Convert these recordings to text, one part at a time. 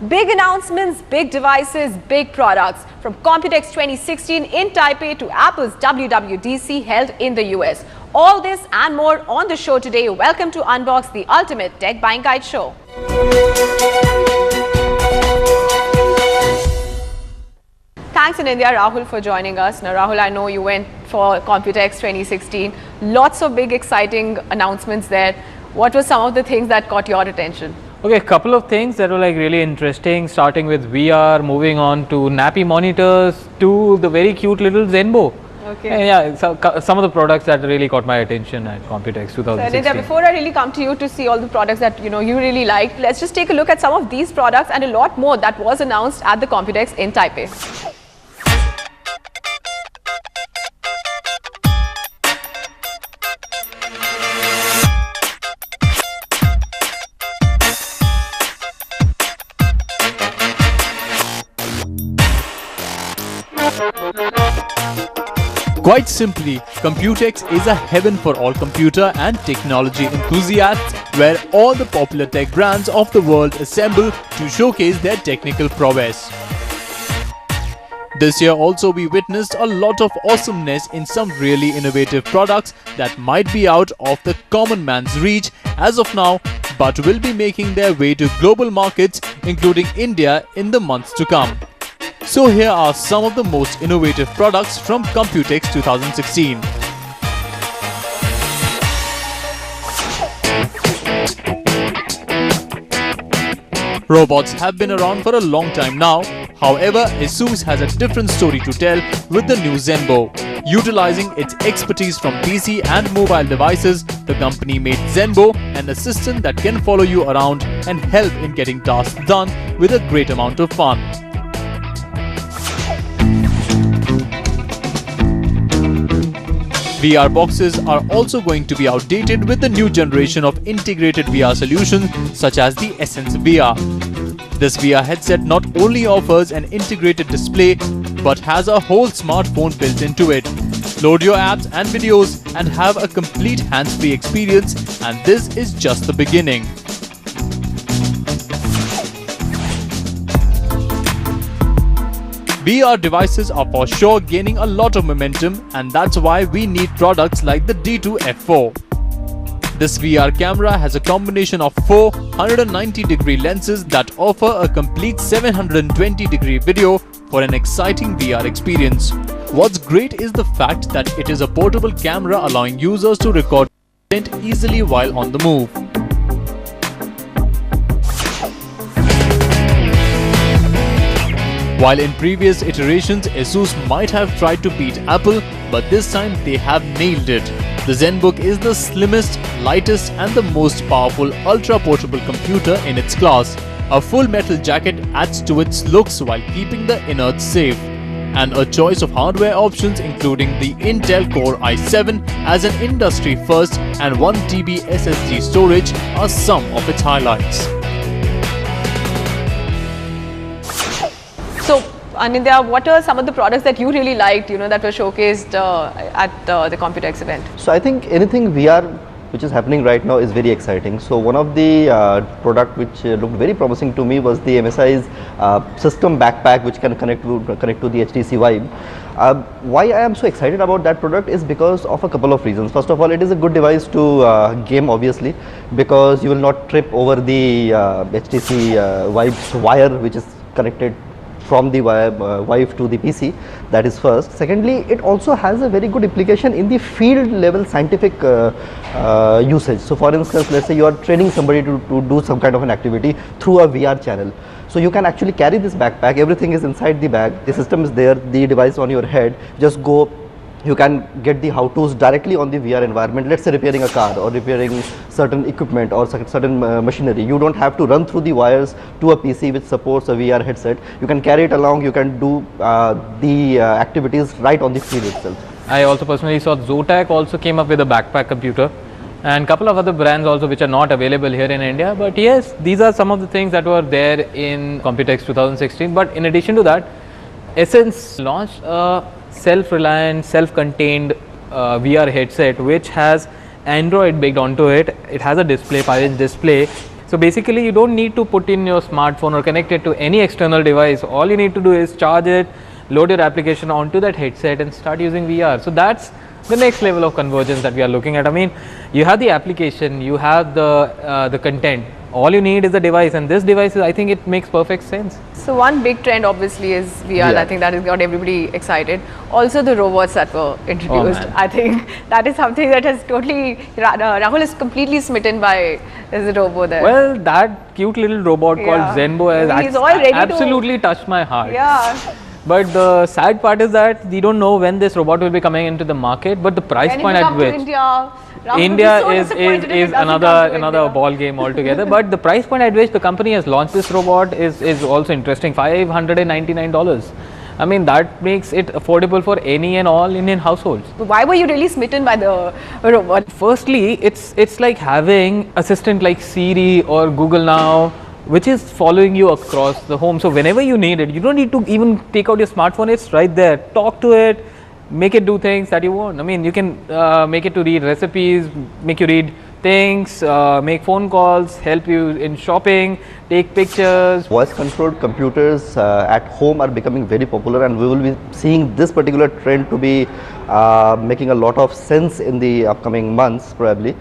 Big announcements, big devices, big products. From Computex 2016 in Taipei to Apple's WWDC held in the US. All this and more on the show today. Welcome to Unboxed, the ultimate tech buying guide show. Thanks in India, Rahul, for joining us. Now, Rahul, I know you went for Computex 2016. Lots of big, exciting announcements there. What were some of the things that caught your attention? Okay, a couple of things that were like really interesting, starting with VR, moving on to nappy monitors, to the very cute little Zenbo. Okay. And yeah, so, some of the products that really caught my attention at Computex 2016. So, before I really come to you to see all the products that you really liked, let's just take a look at some of these products and a lot more that was announced at the Computex in Taipei. Quite simply, Computex is a heaven for all computer and technology enthusiasts, where all the popular tech brands of the world assemble to showcase their technical prowess. This year also we witnessed a lot of awesomeness in some really innovative products that might be out of the common man's reach as of now, but will be making their way to global markets including India in the months to come. So here are some of the most innovative products from Computex 2016. Robots have been around for a long time now. However, ASUS has a different story to tell with the new Zenbo. Utilizing its expertise from PC and mobile devices, the company made Zenbo an assistant that can follow you around and help in getting tasks done with a great amount of fun. VR boxes are also going to be outdated with the new generation of integrated VR solutions such as the Essence VR. This VR headset not only offers an integrated display but has a whole smartphone built into it. Load your apps and videos and have a complete hands-free experience, and this is just the beginning. VR devices are for sure gaining a lot of momentum, and that's why we need products like the D2 F4. This VR camera has a combination of 4 190-degree lenses that offer a complete 720-degree video for an exciting VR experience. What's great is the fact that it is a portable camera allowing users to record content easily while on the move. While in previous iterations, ASUS might have tried to beat Apple, but this time they have nailed it. The ZenBook is the slimmest, lightest and the most powerful ultra-portable computer in its class. A full metal jacket adds to its looks while keeping the innards safe. And a choice of hardware options including the Intel Core i7 as an industry first and 1 TB SSD storage are some of its highlights. So, Anindya, what are some of the products that you really liked, that were showcased at the Computex event? So, I think anything VR which is happening right now is very exciting. So, one of the product which looked very promising to me was the MSI's system backpack, which can connect to the HTC Vive. Why I am so excited about that product is because of a couple of reasons. First of all, it is a good device to game, obviously, because you will not trip over the HTC Vive's wire, which is connected from the Vive to the PC. That is first. Secondly, it also has a very good application in the field level scientific usage. So for instance, let's say you are training somebody to do some kind of an activity through a VR channel. So you can actually carry this backpack, everything is inside the bag, the system is there, the device on your head, just go. You can get the how-tos directly on the VR environment. Let's say repairing a car or repairing certain equipment or certain machinery. You don't have to run through the wires to a PC which supports a VR headset. You can carry it along, you can do the activities right on the field itself. I also personally saw Zotac also came up with a backpack computer, and couple of other brands also which are not available here in India. But yes, these are some of the things that were there in Computex 2016. But in addition to that, Essence launched a self-reliant, self-contained VR headset which has Android baked onto it. It has a display, 5-inch display, So basically, you don't need to put in your smartphone or connect it to any external device. All you need to do is charge it, load your application onto that headset and start using VR. So that's the next level of convergence that we are looking at. I mean, you have the application, you have the content. All you need is the device, and this device, I think it makes perfect sense. So one big trend obviously is VR. I think that has got everybody excited. Also the robots that were introduced. I think that is something that has totally, Rahul is completely smitten by the robot there. Well, that cute little robot called Zenbo has absolutely touched my heart. Yeah. But the sad part is that we don't know when this robot will be coming into the market, but the price point at which India is another ball game altogether. But the price point at which the company has launched this robot is also interesting. $599. I mean, that makes it affordable for any and all Indian households. Why were you really smitten by the robot? Firstly, it's like having assistant like Siri or Google Now, which is following you across the home. So whenever you need it, you don't need to even take out your smartphone. It's right there. Talk to it, make it do things that you want. I mean, you can make it to read recipes, make you read things, make phone calls, help you in shopping, take pictures. Voice controlled computers at home are becoming very popular, and we will be seeing this particular trend to be making a lot of sense in the upcoming months, probably.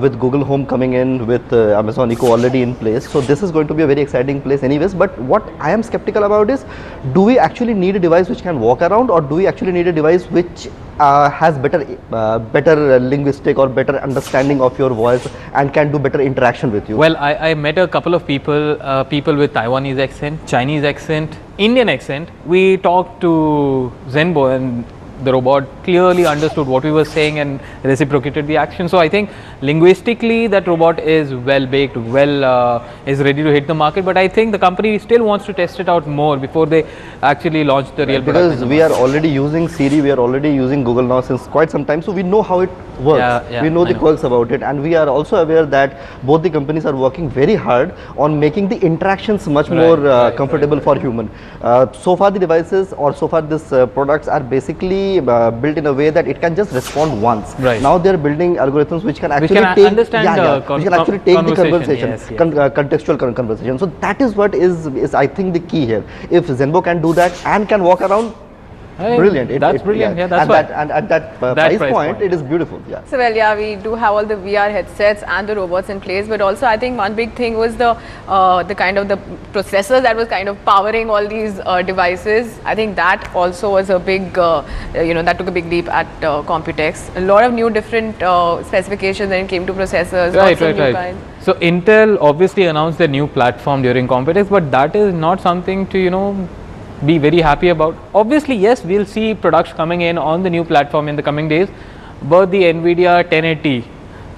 With Google Home coming in, with Amazon Echo already in place. So this is going to be a very exciting place anyways. But what I am skeptical about is, do we actually need a device which can walk around, or do we actually need a device which has better linguistic or better understanding of your voice and can do better interaction with you? Well, I met a couple of people, people with Taiwanese accent, Chinese accent, Indian accent. We talked to Zenbo, and the robot clearly understood what we were saying and reciprocated the action. So I think linguistically that robot is well baked, is ready to hit the market. But I think the company still wants to test it out more before they actually launch the real product. Because we are already using Siri, we are already using Google Now since quite some time, so we know how it works. We know the quirks about it, and we are also aware that both the companies are working very hard on making the interactions much more comfortable for human. So far the devices, or so far this products are basically built in a way that it can just respond once. Now they are building algorithms which can actually take the conversation, contextual conversation. So that is what is I think the key here. If Zenbo can do that and can walk around, brilliant. That's brilliant. Yeah, that's and at that price point, it is beautiful. Yeah. So well, we do have all the VR headsets and the robots in place, but also I think one big thing was the kind of the processor that was kind of powering all these devices. I think that also was a big, that took a big leap at Computex. A lot of new different specifications when it came to processors. Right. So Intel obviously announced their new platform during Computex, but that is not something to be very happy about. Obviously, yes, we'll see products coming in on the new platform in the coming days, but the NVIDIA 1080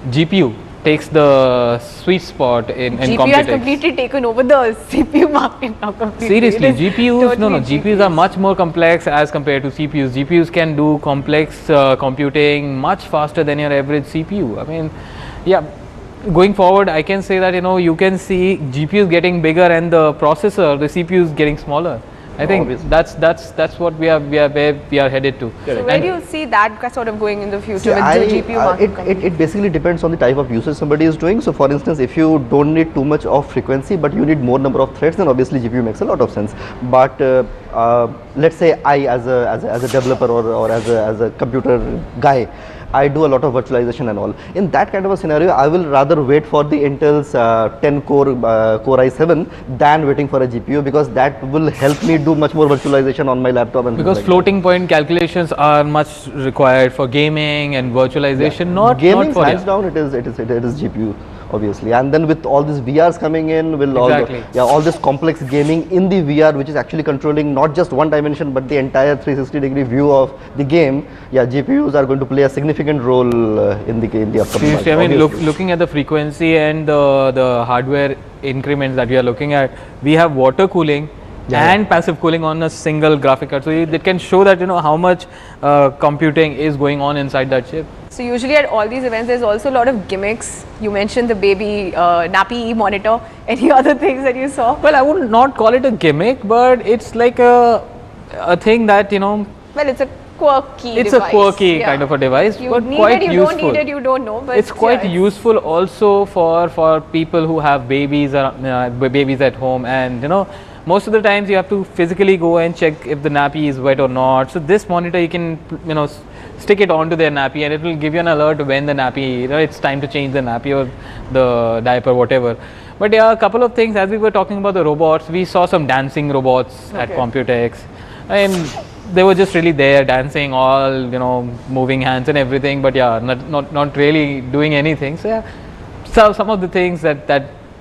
GPU takes the sweet spot in Computex. GPU has completely taken over the CPU market now completely. Seriously, GPUs, GPUs are much more complex as compared to CPUs. GPUs can do complex computing much faster than your average CPU. I mean, going forward, I can say that, you can see GPUs getting bigger and the processor, the CPUs getting smaller. I think that's what we are headed to. So where do you see that sort of going in the future with the GPU market? It basically depends on the type of usage somebody is doing. So for instance, if you don't need too much of frequency but you need more number of threads, then obviously GPU makes a lot of sense. But let's say I as a developer or as a computer guy, I do a lot of virtualization and all. In that kind of a scenario, I will rather wait for the Intel's 10 core Core i7 than waiting for a GPU, because that will help me do much more virtualization on my laptop. And because floating point calculations are much required for gaming and virtualization, not gaming. For hands down, it is GPU. Obviously, and then with all these VRs coming in, will all this complex gaming in the VR, which is actually controlling not just one dimension but the entire 360-degree view of the game. GPUs are going to play a significant role in the upcoming months. I mean, looking at the frequency and the hardware increments that we are looking at, we have water cooling and passive cooling on a single graphic card, so it can show that how much computing is going on inside that chip. So usually at all these events, there's also a lot of gimmicks. You mentioned the baby nappy monitor. Any other things that you saw? Well, I would not call it a gimmick, but it's like a thing that Well, it's a quirky It's device. a quirky kind of a device, You but need quite it, you useful. don't need it, you don't know. But It's quite yeah, useful also for people who have babies at home, and most of the times you have to physically go and check if the nappy is wet or not. So this monitor, you can stick it onto their nappy, and it will give you an alert when the nappy, it's time to change the nappy or the diaper, whatever. But yeah, a couple of things, as we were talking about the robots, we saw some dancing robots at Computex, and they were just really there dancing, all moving hands and everything, but yeah, not really doing anything. So yeah, so some of the things that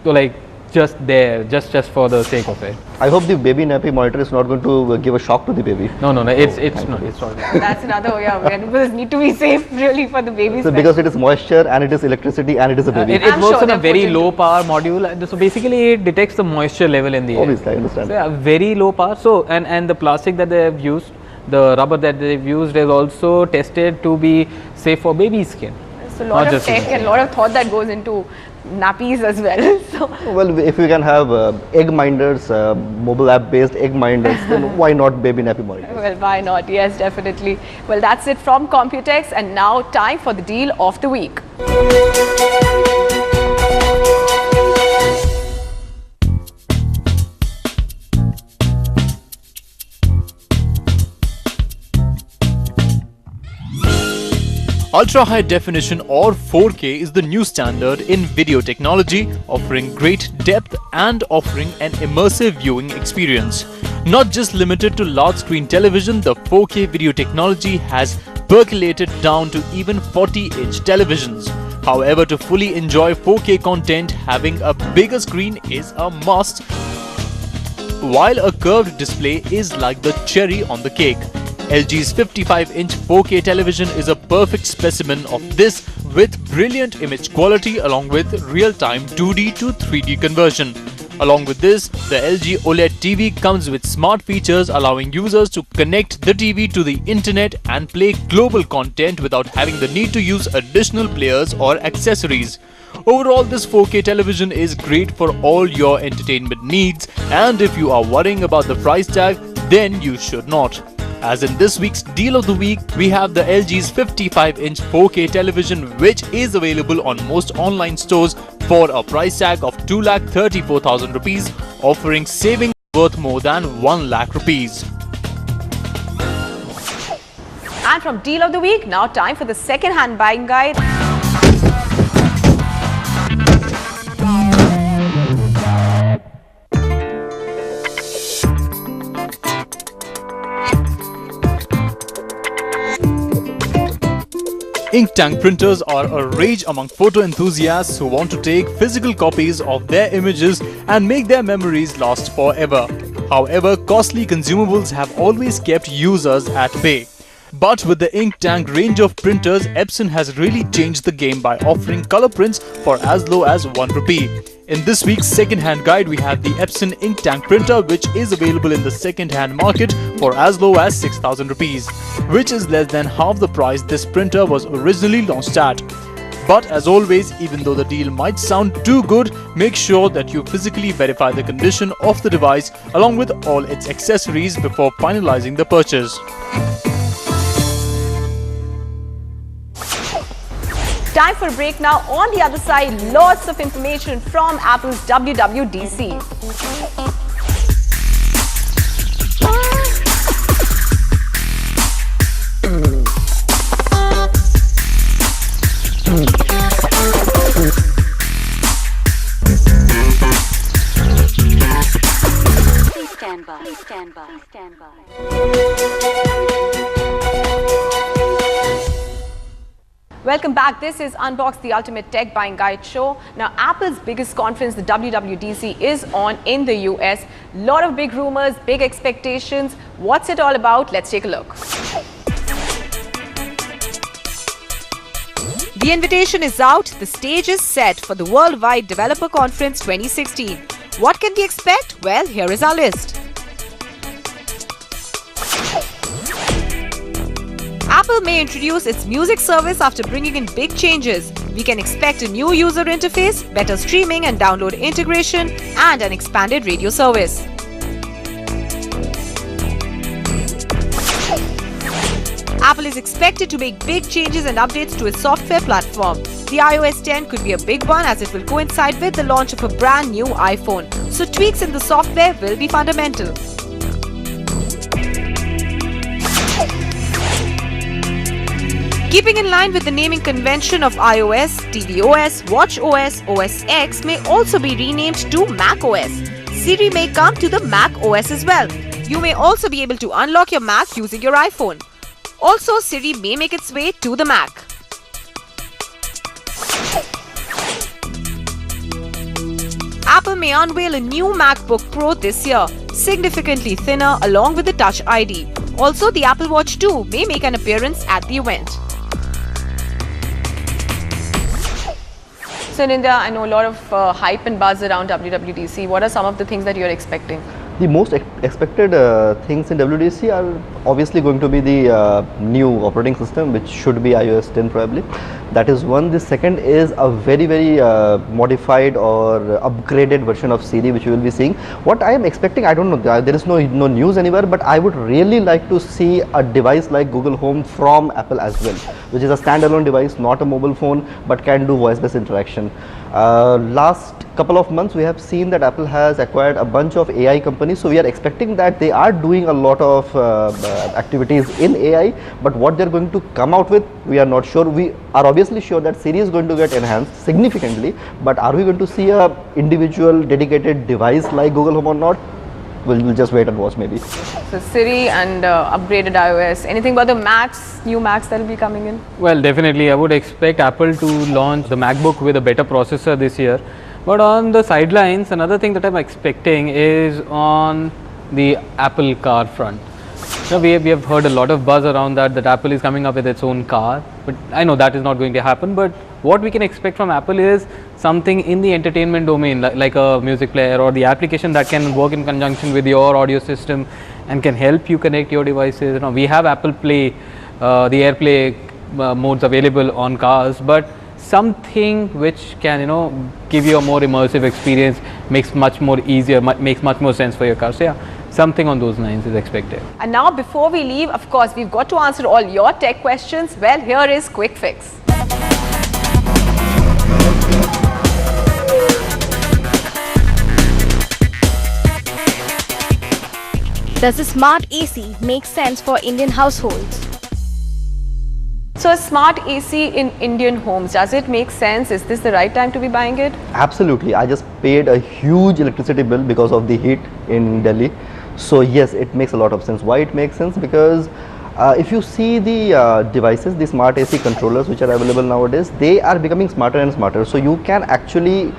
were like just there, just for the sake of it. I hope the baby nappy monitor is not going to give a shock to the baby. No, it's not. that's another wearables need to be safe really for the babies. So because it is moisture and it is electricity and it is a baby. It I'm works sure on a they're very put into- low power module, and so basically it detects the moisture level in the air. Obviously, I understand. So yeah, very low power. So and the plastic that they have used, the rubber that they've used is also tested to be safe for baby skin. It's a lot Not of just tech and a lot of thought that goes into nappies as well. So Well, if you can have egg minders, mobile app based egg minders, then why not baby nappy monitors? well, why not? Yes, definitely. Well, that's it from Computex, and now time for the deal of the week. Ultra high definition or 4K is the new standard in video technology, offering great depth and offering an immersive viewing experience. Not just limited to large screen television, the 4K video technology has percolated down to even 40-inch televisions. However, to fully enjoy 4K content, having a bigger screen is a must, while a curved display is like the cherry on the cake. LG's 55-inch 4K television is a perfect specimen of this, with brilliant image quality along with real-time 2D to 3D conversion. Along with this, the LG OLED TV comes with smart features allowing users to connect the TV to the internet and play global content without having the need to use additional players or accessories. Overall, this 4K television is great for all your entertainment needs, and if you are worrying about the price tag, then you should not. As in this week's deal of the week, we have the LG's 55-inch 4K television, which is available on most online stores for a price tag of 2,34,000 rupees, offering savings worth more than 1 lakh rupees. And from deal of the week, now time for the second-hand buying guide. Ink tank printers are a rage among photo enthusiasts who want to take physical copies of their images and make their memories last forever. However, costly consumables have always kept users at bay. But with the ink tank range of printers, Epson has really changed the game by offering color prints for as low as 1 rupee. In this week's second-hand guide, we have the Epson ink tank printer, which is available in the second-hand market for as low as 6,000 rupees, which is less than half the price this printer was originally launched at. But as always, even though the deal might sound too good, make sure that you physically verify the condition of the device along with all its accessories before finalizing the purchase. Time for a break now. On the other side, lots of information from Apple's WWDC. Please stand by. Please stand by. Please stand by. Welcome back. This is Unboxed, the ultimate tech buying guide show. Now, Apple's biggest conference, the WWDC, is on in the US. Lot of big rumors, big expectations. What's it all about? Let's take a look. The invitation is out. The stage is set for the Worldwide Developer Conference 2016. What can we expect? Well, here is our list. Apple may introduce its music service after bringing in big changes. We can expect a new user interface, better streaming and download integration, and an expanded radio service. Apple is expected to make big changes and updates to its software platform. The iOS 10 could be a big one as it will coincide with the launch of a brand new iPhone. So tweaks in the software will be fundamental. Keeping in line with the naming convention of iOS, tvOS, watchOS, OS X may also be renamed to macOS. Siri may come to the Mac OS as well. You may also be able to unlock your Mac using your iPhone. Also, Siri may make its way to the Mac. Apple may unveil a new MacBook Pro this year, significantly thinner along with the Touch ID. Also, the Apple Watch 2 may make an appearance at the event. So in India, I know a lot of hype and buzz around WWDC. What are some of the things that you're expecting? The most expected things in WDC are obviously going to be the new operating system, which should be iOS 10 probably. That is one. The second is a very modified or upgraded version of Siri, which we will be seeing. What I am expecting, I don't know, there is no news anywhere, but I would really like to see a device like Google Home from Apple as well, which is a standalone device, not a mobile phone, but can do voice-based interaction. Last couple of months we have seen that Apple has acquired a bunch of AI companies, so we are expecting that they are doing a lot of activities in AI, but what they are going to come out with, we are not sure. We are obviously sure that Siri is going to get enhanced significantly, but are we going to see a individual dedicated device like Google Home or not? We'll just wait and watch maybe. So Siri and upgraded iOS. Anything about the Macs, new Macs that will be coming in? Well, definitely I would expect Apple to launch the MacBook with a better processor this year. But on the sidelines, another thing that I'm expecting is on the Apple car front. You know, we have heard a lot of buzz around that Apple is coming up with its own car, but I know that is not going to happen. But what we can expect from Apple is something in the entertainment domain, like a music player or the application that can work in conjunction with your audio system and can help you connect your devices. You know, we have Apple Play, the AirPlay modes available on cars, but something which can, you know, give you a more immersive experience, makes much more easier, makes much more sense for your car. So yeah, something on those lines is expected. And now before we leave, of course, we've got to answer all your tech questions. Well, here is Quick Fix. Does a smart AC make sense for Indian households? So a smart AC in Indian homes, does it make sense? Is this the right time to be buying it? Absolutely. I just paid a huge electricity bill because of the heat in Delhi. So yes, it makes a lot of sense. Why it makes sense? Because if you see the devices, the smart AC controllers which are available nowadays, they are becoming smarter and smarter. So you can actually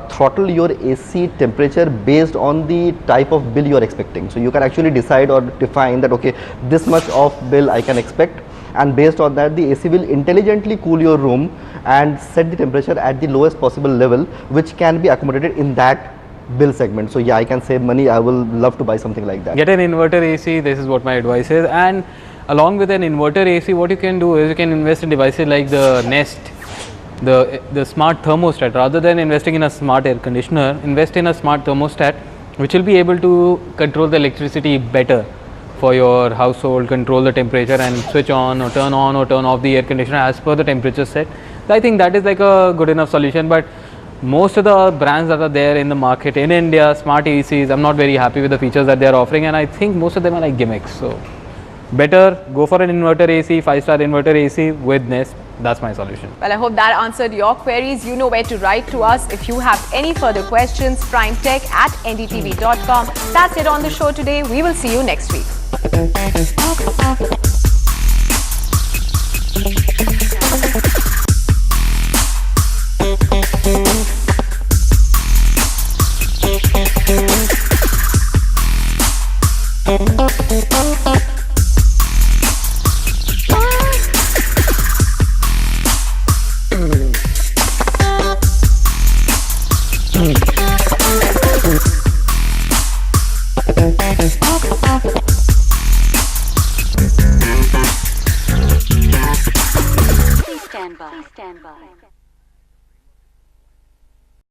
throttle your AC temperature based on the type of bill you are expecting. So you can actually decide or define that, okay, this much of bill I can expect, and based on that the AC will intelligently cool your room and set the temperature at the lowest possible level, which can be accommodated in that bill segment. So yeah, I can save money. I will love to buy something like that. Get an inverter AC, this is what my advice is. And along with an inverter AC, what you can do is you can invest in devices like the Nest, the smart thermostat. Rather than investing in a smart air conditioner, invest in a smart thermostat which will be able to control the electricity better for your household, control the temperature and switch on or turn off the air conditioner as per the temperature set. I think that is like a good enough solution. But most of the brands that are there in the market in India, smart ACs, I'm not very happy with the features that they are offering, and I think most of them are like gimmicks. So better go for an inverter AC, 5-star inverter AC with Nest. That's my solution. Well, I hope that answered your queries. You know where to write to us if you have any further questions. primetech@ndtv.com. That's it on the show today. We will see you next week. Please stand by.